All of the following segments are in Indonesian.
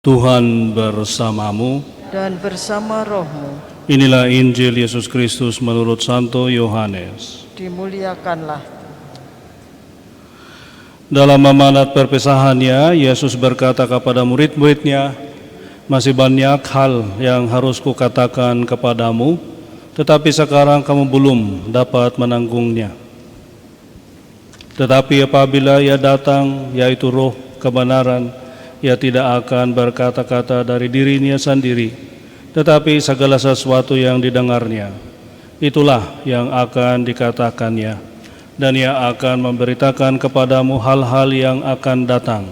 Tuhan bersamamu dan bersama rohmu. Inilah Injil Yesus Kristus menurut Santo Yohanes. Dimuliakanlah. Dalam amanat perpisahannya, Yesus berkata kepada murid-muridnya, "Masih banyak hal yang harus kukatakan kepadamu, tetapi sekarang kamu belum dapat menanggungnya. Tetapi apabila Ia datang, yaitu Roh kebenaran, Ia tidak akan berkata-kata dari dirinya sendiri, tetapi segala sesuatu yang didengarnya, itulah yang akan dikatakannya, dan Ia akan memberitakan kepadamu hal-hal yang akan datang.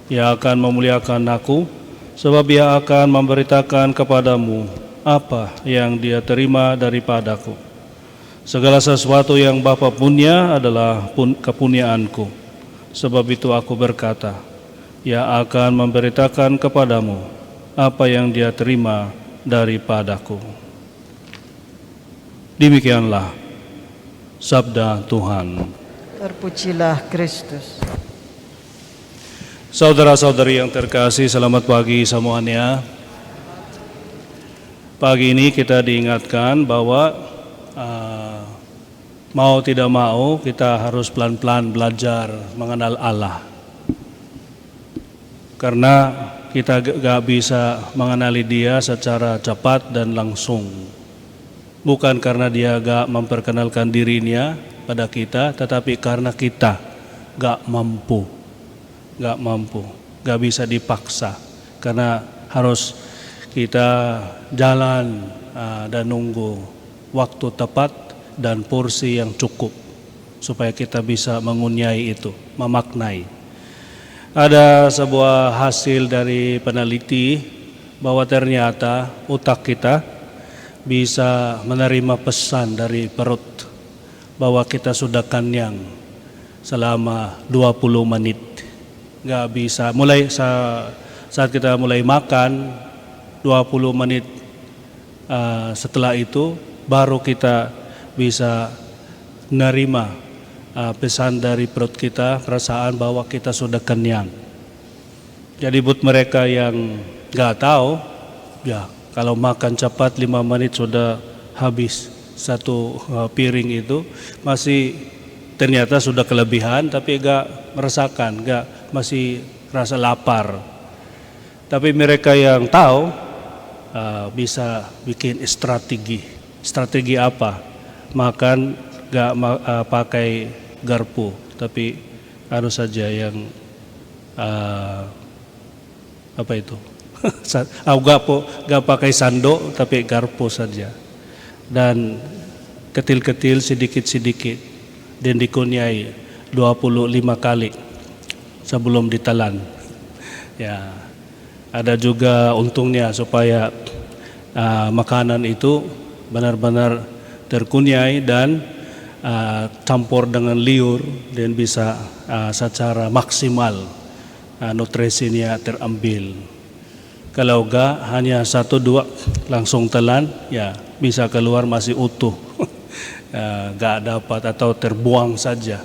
Ia akan memuliakan Aku, sebab Ia akan memberitakan kepadamu apa yang Dia terima daripadaku. Segala sesuatu yang Bapa punya adalah kepunyaanku. Sebab itu Aku berkata, Ia akan memberitakan kepadamu apa yang Dia terima daripadaku." Demikianlah sabda Tuhan. Terpujilah Kristus. Saudara-saudari yang terkasih, selamat pagi semuanya. Pagi ini kita diingatkan bahwa mau tidak mau kita harus pelan-pelan belajar mengenal Allah. Karena kita gak bisa mengenali Dia secara cepat dan langsung. Bukan karena Dia gak memperkenalkan dirinya pada kita, tetapi karena kita gak mampu, gak bisa dipaksa. Karena harus kita jalan dan nunggu waktu tepat dan porsi yang cukup supaya kita bisa mengunyai itu, memaknai. Ada sebuah hasil dari peneliti bahwa ternyata otak kita bisa menerima pesan dari perut bahwa kita sudah kenyang selama 20 menit. Gak bisa, mulai saat kita mulai makan 20 menit setelah itu baru kita bisa menerima pesan dari perut kita, perasaan bahwa kita sudah kenyang. Jadi buat mereka yang gak tahu, ya kalau makan cepat 5 menit sudah habis satu piring itu, masih ternyata sudah kelebihan, tapi gak merasakan, masih rasa lapar. Tapi mereka yang tahu bisa bikin strategi apa? Makan gak pakai garpu, tapi saja yang apa itu? Gak pakai sandok, tapi garpu saja. Dan ketil-ketil sedikit-sedikit dan dikunyai 25 kali sebelum ditelan. Ya, ada juga untungnya supaya makanan itu benar-benar terkunyai dan campur dengan liur dan bisa secara maksimal nutrisinya terambil. Kalau enggak hanya 1-2 langsung telan, ya bisa keluar masih utuh, enggak dapat atau terbuang saja.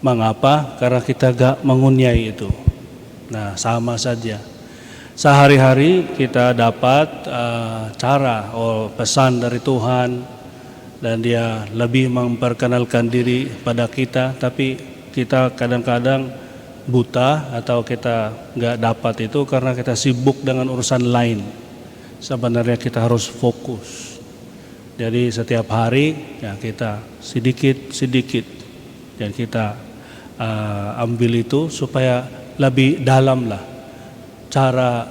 Mengapa? Karena kita enggak mengunyai itu. Nah, sama saja. Sehari-hari kita dapat pesan dari Tuhan, dan Dia lebih memperkenalkan diri pada kita, tapi kita kadang-kadang buta atau kita nggak dapat itu karena kita sibuk dengan urusan lain. Sebenarnya kita harus fokus. Jadi setiap hari ya kita sedikit-sedikit dan kita ambil itu supaya lebih dalam lah cara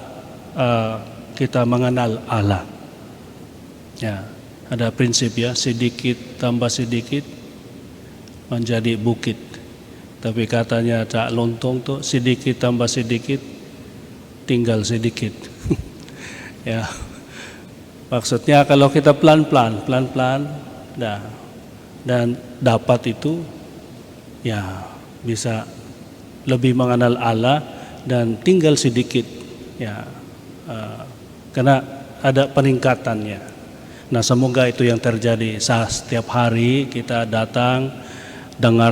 kita mengenal Allah. Ya. Ada prinsip ya, sedikit tambah sedikit menjadi bukit. Tapi katanya Cak Lontong tuh sedikit tambah sedikit tinggal sedikit. Ya. Maksudnya kalau kita pelan-pelan dan dapat itu, ya bisa lebih mengenal Allah dan tinggal sedikit, ya karena ada peningkatannya. Nah, semoga itu yang terjadi saat setiap hari kita datang dengar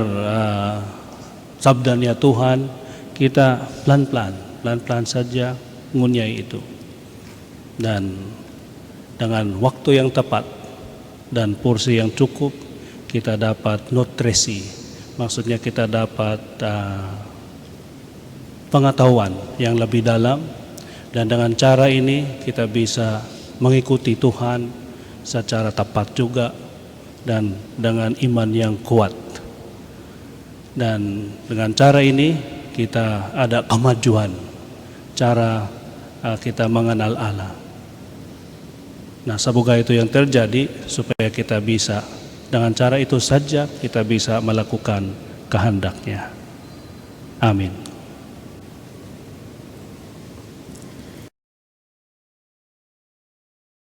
sabdanya Tuhan, kita pelan-pelan saja ngunyai itu. Dan dengan waktu yang tepat dan porsi yang cukup, kita dapat nutrisi. Maksudnya kita dapat pengetahuan yang lebih dalam, dan dengan cara ini kita bisa mengikuti Tuhan secara tepat juga dan dengan iman yang kuat. Dan dengan cara ini kita ada kemajuan cara kita mengenal Allah. Nah, semoga itu yang terjadi supaya kita bisa dengan cara itu saja kita bisa melakukan kehendak-Nya. Amin.